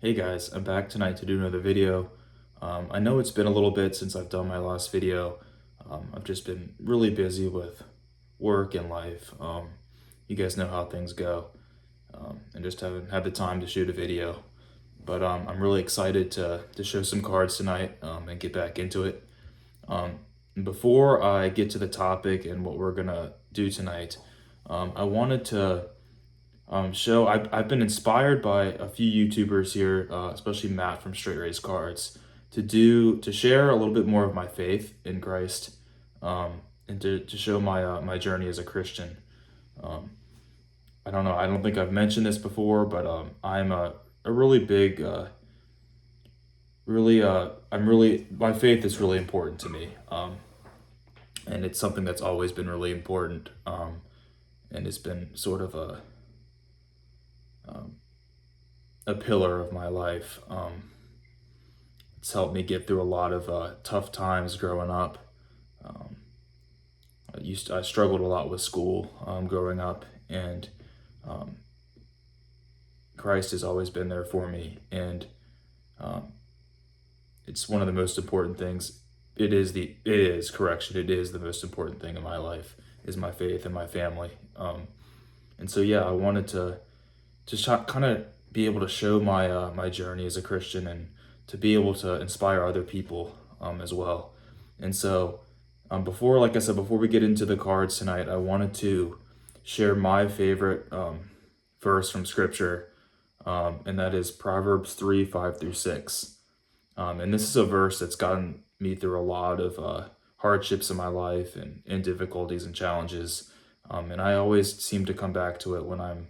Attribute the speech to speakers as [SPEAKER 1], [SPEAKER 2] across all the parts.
[SPEAKER 1] Hey guys, I'm back tonight to do another video. I know it's been a little bit since I've done my last video. I've just been really busy with work and life. You guys know how things go, and just haven't had the time to shoot a video. But I'm really excited to show some cards tonight and get back into it. Um, Before I get to the topic and what we're gonna do tonight, I wanted to show. I've been inspired by a few YouTubers here, especially Matt from Straight Race Cards, to share a little bit more of my faith in Christ, and to show my journey as a Christian. Um, I don't know. I don't think I've mentioned this before, but I'm a really big, I'm really my faith is really important to me, and it's something that's always been really important, and it's been sort of um, a pillar of my life. It's helped me get through a lot of tough times growing up. Um, I struggled a lot with school growing up, and um, Christ has always been there for me, and um, it's one of the most important things. It is the most important thing in my life is my faith and my family. And so yeah, I wanted to kind of be able to show my journey as a Christian and to be able to inspire other people as well. And so before, like I said, before we get into the cards tonight, I wanted to share my favorite verse from Scripture, and that is Proverbs 3:5-6. And this is a verse that's gotten me through a lot of hardships in my life and difficulties and challenges. And I always seem to come back to it when I'm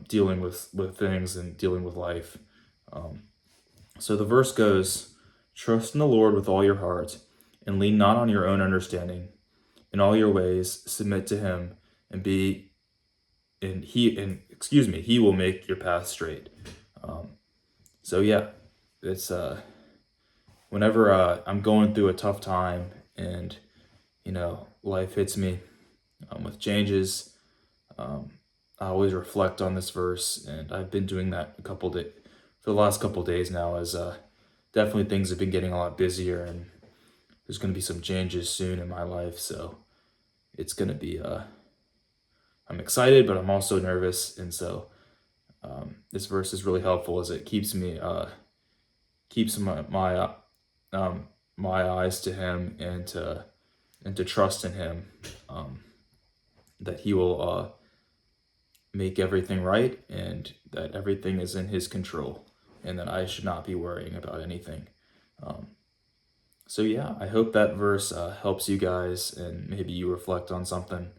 [SPEAKER 1] dealing with things and dealing with life. Um, so the verse goes, "Trust in the Lord with all your heart, and lean not on your own understanding. In all your ways submit to Him, and be and excuse me, He will make your path straight." So yeah, it's whenever I'm going through a tough time and life hits me with changes. Um, I always reflect on this verse, and I've been doing that for the last couple days now. As definitely things have been getting a lot busier, and there's going to be some changes soon in my life. So it's going to be. I'm excited, but I'm also nervous, and so this verse is really helpful as it keeps my eyes to Him and to trust in Him, that He will make everything right, and that everything is in His control, and that I should not be worrying about anything. Um, so yeah, I hope that verse helps you guys, and maybe you reflect on something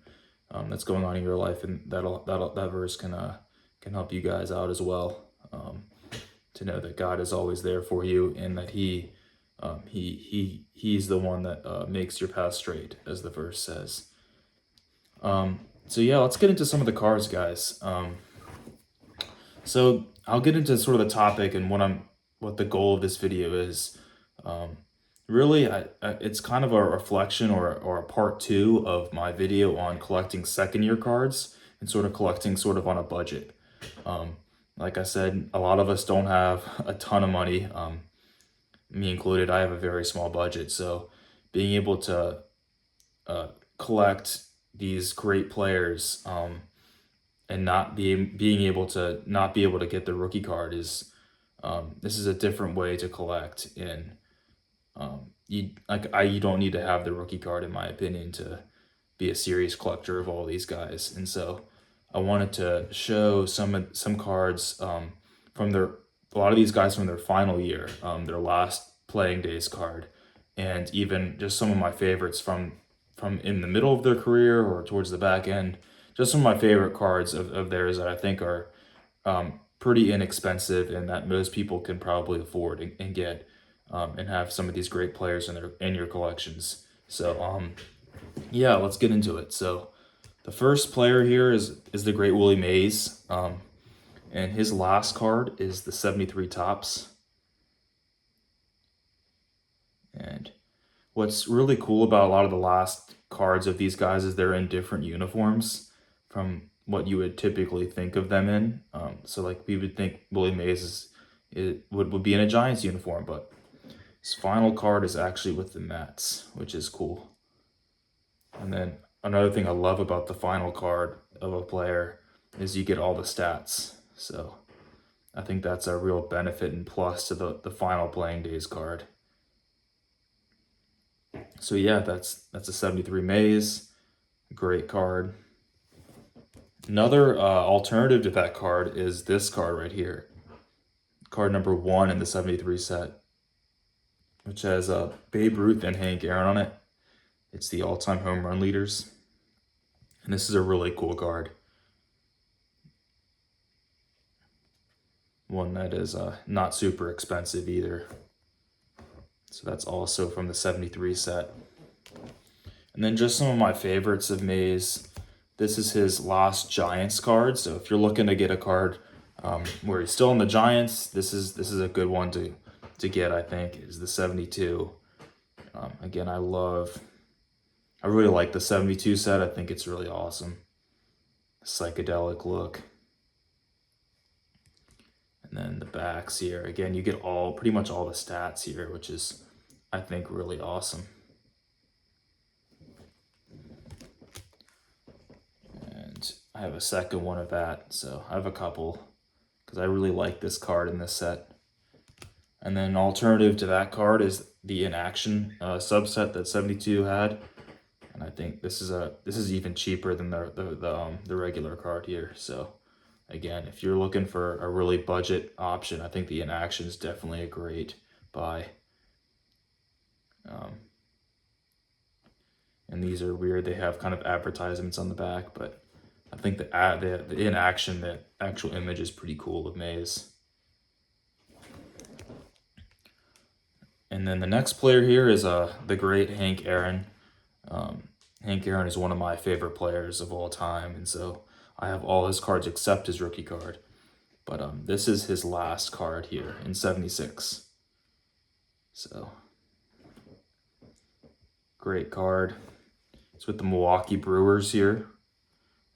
[SPEAKER 1] that's going on in your life, and that verse can help you guys out as well. To know that God is always there for you, and that He's the one that makes your path straight, as the verse says. So yeah, let's get into some of the cards, guys. So I'll get into sort of the topic and what the goal of this video is. Really, it's kind of a reflection or a part two of my video on collecting second year cards and sort of collecting sort of on a budget. Like I said, a lot of us don't have a ton of money, me included. I have a very small budget, so being able to collect these great players, and being able to not be able to get the rookie card is this is a different way to collect. And you don't need to have the rookie card, in my opinion, to be a serious collector of all these guys. And so I wanted to show some cards from a lot of these guys from their final year, their last playing days card, and even just some of my favorites from in the middle of their career or towards the back end. Just some of my favorite cards of theirs that I think are pretty inexpensive and that most people can probably afford and get, and have some of these great players in your collections. So yeah, let's get into it. So the first player here is the great Willie Mays, and his last card is the 73 Tops. And what's really cool about a lot of the last cards of these guys is they're in different uniforms from what you would typically think of them in. So like we would think Willie Mays it would be in a Giants uniform, but his final card is actually with the Mets, which is cool. And then another thing I love about the final card of a player is you get all the stats. So I think that's a real benefit and plus to the final playing days card. So yeah, that's a 73 Mays. Great card. Another alternative to that card is this card right here. Card number 1 in the 73 set, which has Babe Ruth and Hank Aaron on it. It's the all-time home run leaders. And this is a really cool card. One that is not super expensive either. So that's also from the 73 set. And then just some of my favorites of Mays. This is his last Giants card. So if you're looking to get a card where he's still in the Giants, this is a good one to get, I think, is the 72. Again, I really like the 72 set. I think it's really awesome. Psychedelic look. And then the backs here. Again, you get pretty much all the stats here, which is, I think, really awesome. And I have a second one of that, so I have a couple because I really like this card in this set. And then an alternative to that card is the inaction subset that 72 had, and I think this is even cheaper than the regular card here. So again, if you're looking for a really budget option, I think the inaction is definitely a great buy. And these are weird. They have kind of advertisements on the back, but I think the inaction, the actual image is pretty cool of Mays. And then the next player here is the great Hank Aaron. Hank Aaron is one of my favorite players of all time, and so I have all his cards except his rookie card. But this is his last card here in 76. So great card. It's with the Milwaukee Brewers here.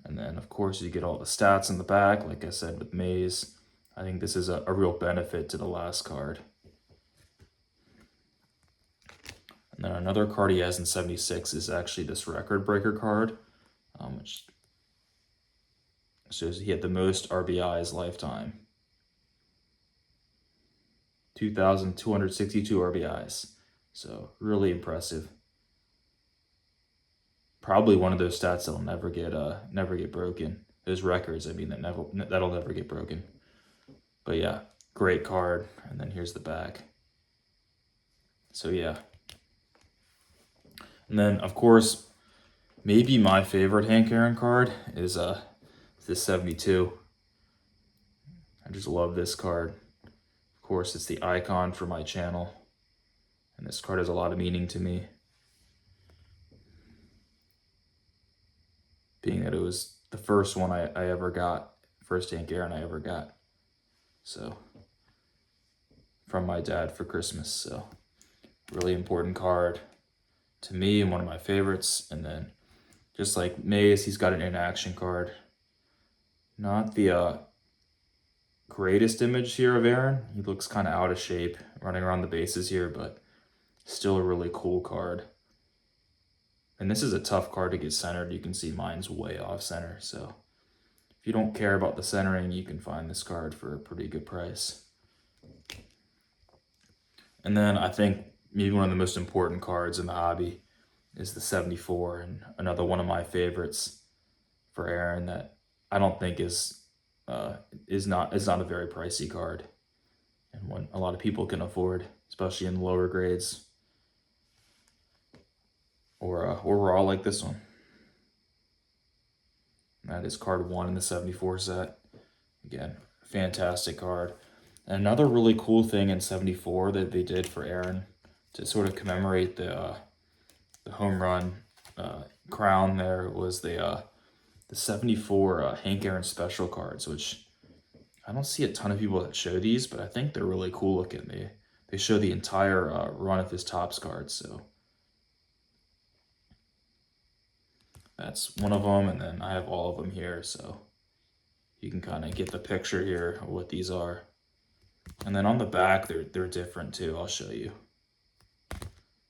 [SPEAKER 1] And then, of course, you get all the stats in the back, like I said, with Mays. I think this is a real benefit to the last card. And then another card he has in 76 is actually this record breaker card, which shows he had the most RBIs lifetime. 2,262 RBIs. So really impressive. Probably one of those stats that'll never get broken. Those records, I mean, that'll never get broken. But yeah, great card. And then here's the back. So yeah. And then, of course, maybe my favorite Hank Aaron card is this 72. I just love this card. Of course, it's the icon for my channel. And this card has a lot of meaning to me. Being that it was the first one I ever got, first Hank Aaron I ever got. So, from my dad for Christmas. So, really important card to me and one of my favorites. And then, just like Mays, he's got an inaction card. Not the greatest image here of Aaron. He looks kind of out of shape running around the bases here, but still a really cool card. And this is a tough card to get centered. You can see mine's way off center. So if you don't care about the centering, you can find this card for a pretty good price. And then I think maybe one of the most important cards in the hobby is the 74, and another one of my favorites for Aaron that I don't think is not a very pricey card, and one a lot of people can afford, especially in lower grades or raw like this one. That is card 1 in the 74 set. Again, fantastic card. And another really cool thing in 74 that they did for Aaron to sort of commemorate the home run crown there was the 74 Hank Aaron special cards, which I don't see a ton of people that show these, but I think they're really cool looking. They show the entire run of his Topps cards, so that's one of them, and then I have all of them here, so you can kind of get the picture here of what these are. And then on the back, they're different too. I'll show you.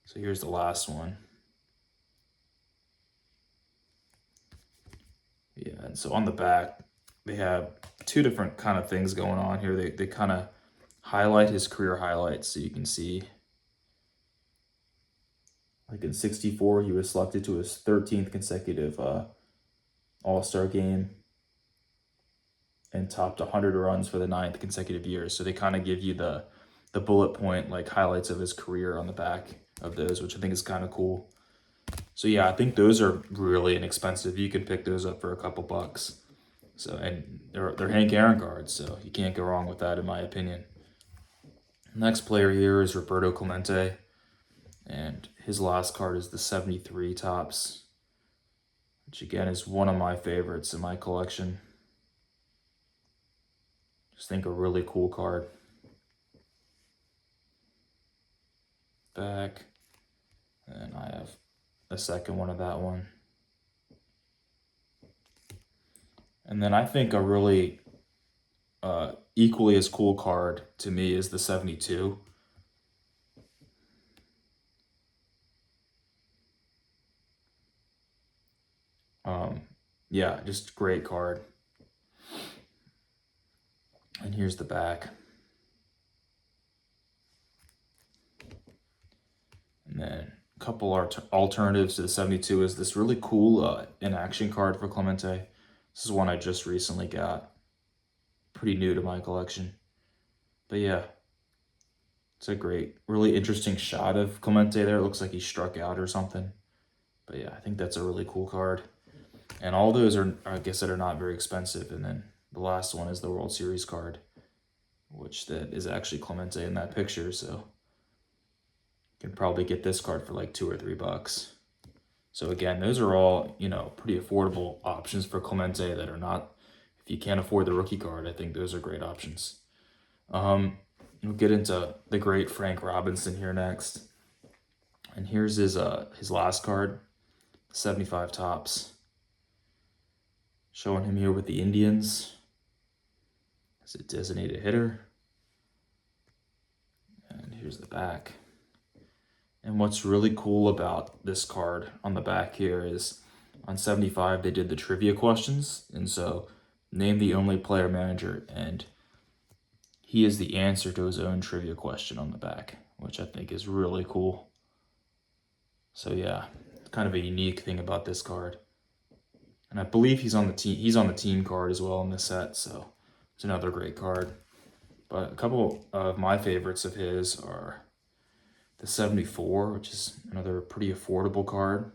[SPEAKER 1] So here's the last one. Yeah, and so on the back, they have two different kind of things going on here. They kind of highlight his career highlights, so you can see, like in 64, he was selected to his 13th consecutive All-Star game and topped 100 runs for the 9th consecutive year. So they kind of give you the bullet point, like highlights of his career on the back of those, which I think is kind of cool. So yeah, I think those are really inexpensive. You can pick those up for a couple bucks. So, and they're Hank Aaron cards, so you can't go wrong with that, in my opinion. Next player here is Roberto Clemente, and his last card is the 73 Topps, which again is one of my favorites in my collection. Just think a really cool card. Back, and I have a second one of that one. And then I think a really equally as cool card to me is the 72. Yeah, just great card. And here's the back. And then a couple alternatives to the 72 is this really cool in-action card for Clemente. This is one I just recently got. Pretty new to my collection. But yeah, it's a great, really interesting shot of Clemente there. It looks like he struck out or something. But yeah, I think that's a really cool card. And all those are, I guess, that are not very expensive. And then the last one is the World Series card, which that is actually Clemente in that picture. So you can probably get this card for like $2 or $3. So again, those are all, pretty affordable options for Clemente that are not, if you can't afford the rookie card, I think those are great options. We'll get into the great Frank Robinson here next. And here's his last card, 75 Topps. Showing him here with the Indians as a designated hitter. And here's the back. And what's really cool about this card on the back here is on 75, they did the trivia questions. And so name the only player manager, and he is the answer to his own trivia question on the back, which I think is really cool. So yeah, it's kind of a unique thing about this card. And I believe he's on the team. He's on the team card as well in this set, so it's another great card. But a couple of my favorites of his are the 74, which is another pretty affordable card.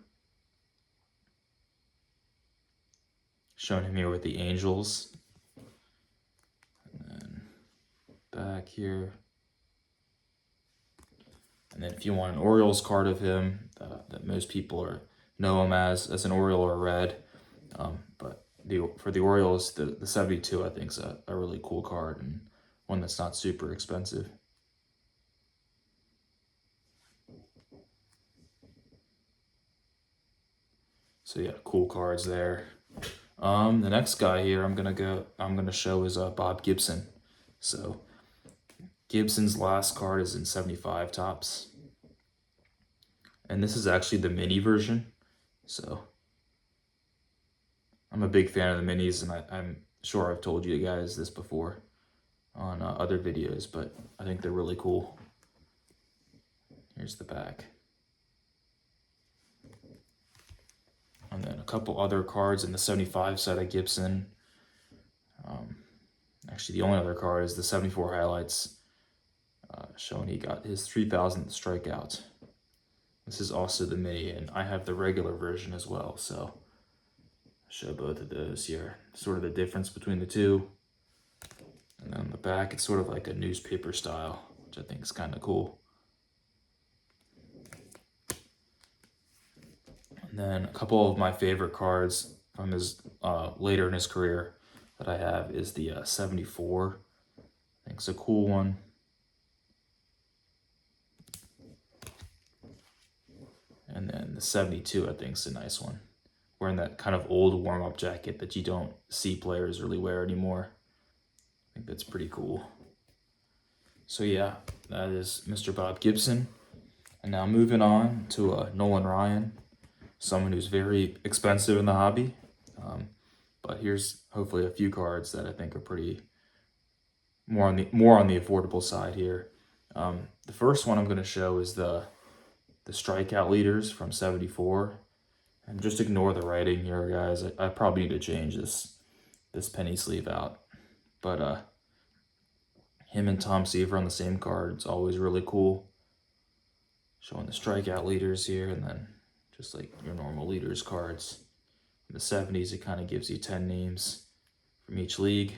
[SPEAKER 1] Showing him here with the Angels. And then back here. And then if you want an Orioles card of him, that most people know him as an Oriole or a Red. But for the Orioles, the 72 I think is a really cool card and one that's not super expensive. So yeah, cool cards there. The next guy here I'm gonna show is Bob Gibson. So Gibson's last card is in 75 Topps. And this is actually the mini version. So I'm a big fan of the minis, and I'm sure I've told you guys this before on other videos, but I think they're really cool. Here's the back. And then a couple other cards in the 75 set of Gibson. Actually, the only other card is the 74 highlights, showing he got his 3,000th strikeout. This is also the mini, and I have the regular version as well, so I'll show both of those here. Sort of the difference between the two. And then on the back, it's sort of like a newspaper style, which I think is kind of cool. And then a couple of my favorite cards from his later in his career that I have is the 74. I think it's a cool one. And then the 72 I think is a nice one. Wearing that kind of old warm-up jacket that you don't see players really wear anymore. I think that's pretty cool. So yeah, that is Mr. Bob Gibson. And now moving on to Nolan Ryan, someone who's very expensive in the hobby. But here's hopefully a few cards that I think are pretty more on the affordable side here. The first one I'm going to show is the strikeout leaders from '74, and just ignore the writing here, guys. I probably need to change this penny sleeve out, but him and Tom Seaver on the same card. It's always really cool. Showing the strikeout leaders here, and then just like your normal leaders cards. In the '70s, it kind of gives you 10 names from each league.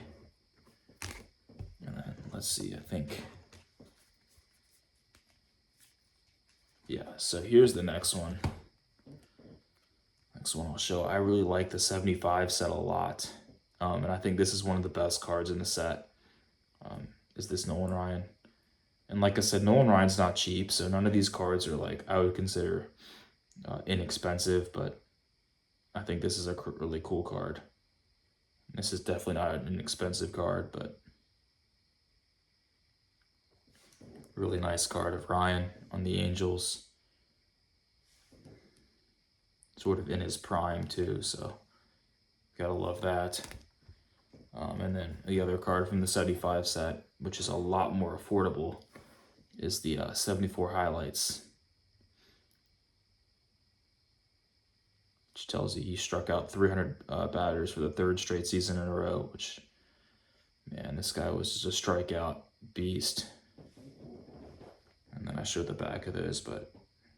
[SPEAKER 1] And then let's see, I think. Yeah, so here's the next one. Next one I'll show. I really like the '75 set a lot. And I think this is one of the best cards in the set. Is this Nolan Ryan. And like I said, Nolan Ryan's not cheap, so none of these cards are like I would consider inexpensive, but I think this is a really cool card. This is definitely not an expensive card, but really nice card of Ryan on the Angels. Sort of in his prime too, so gotta love that. And then the other card from the '75 set, which is a lot more affordable, is the '74 highlights, which tells you he struck out 300 batters for the third straight season in a row, which, man, this guy was just a strikeout beast. And then I showed the back of those, but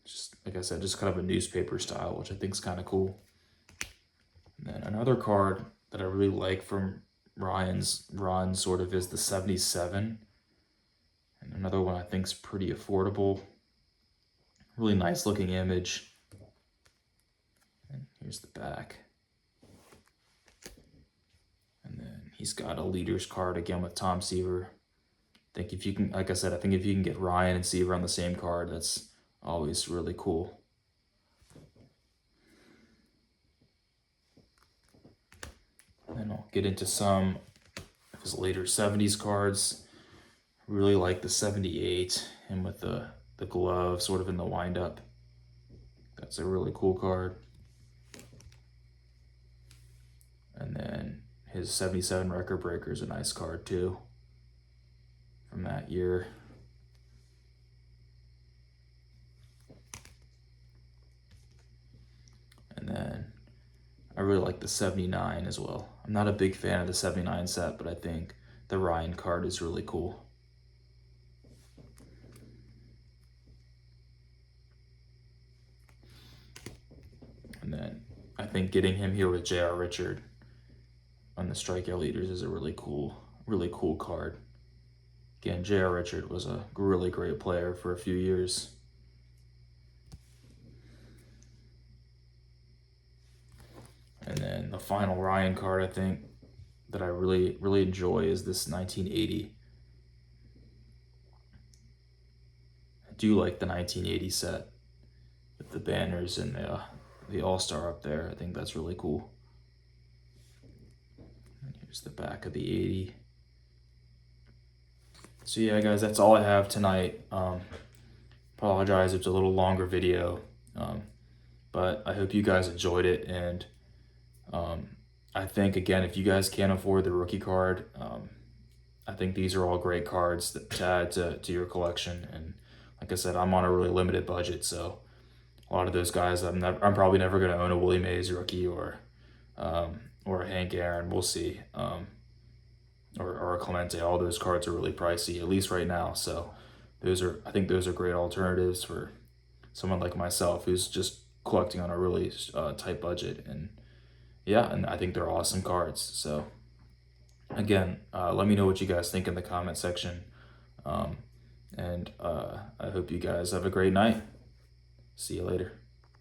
[SPEAKER 1] just like I said, just kind of a newspaper style, which I think is kind of cool. And then another card that I really like from Ryan's run sort of is the '77. And another one I think is pretty affordable. Really nice looking image. And here's the back. And then he's got a leader's card again with Tom Seaver. I think if you can, like I said, I think if you can get Ryan and Seaver on the same card, that's always really cool. Then I'll get into some of his later '70s cards. Really like the '78, and with the glove sort of in the windup. That's a really cool card. And then his '77 record breaker is a nice card too from that year. And then I really like the '79 as well. I'm not a big fan of the '79 set, but I think the Ryan card is really cool. And then I think getting him here with J.R. Richard on the strikeout leaders is a really cool card. Again, J.R. Richard was a really great player for a few years. And then the final Ryan card, I think, that I really enjoy is this 1980. I do like the 1980 set with the banners and the All-Star up there. I think that's really cool. And here's the back of the '80. So yeah, guys, that's all I have tonight. Apologize, it's a little longer video, but I hope you guys enjoyed it. And I think, again, if you guys can't afford the rookie card, I think these are all great cards to add to your collection. And like I said, I'm on a really limited budget, so a lot of those guys, I'm probably never going to own a Willie Mays rookie or a Hank Aaron. We'll see. Or a Clemente. All those cards are really pricey, at least right now. So I think those are great alternatives for someone like myself who's just collecting on a really tight budget. And yeah, and I think they're awesome cards. So again, let me know what you guys think in the comment section. And I hope you guys have a great night. See you later.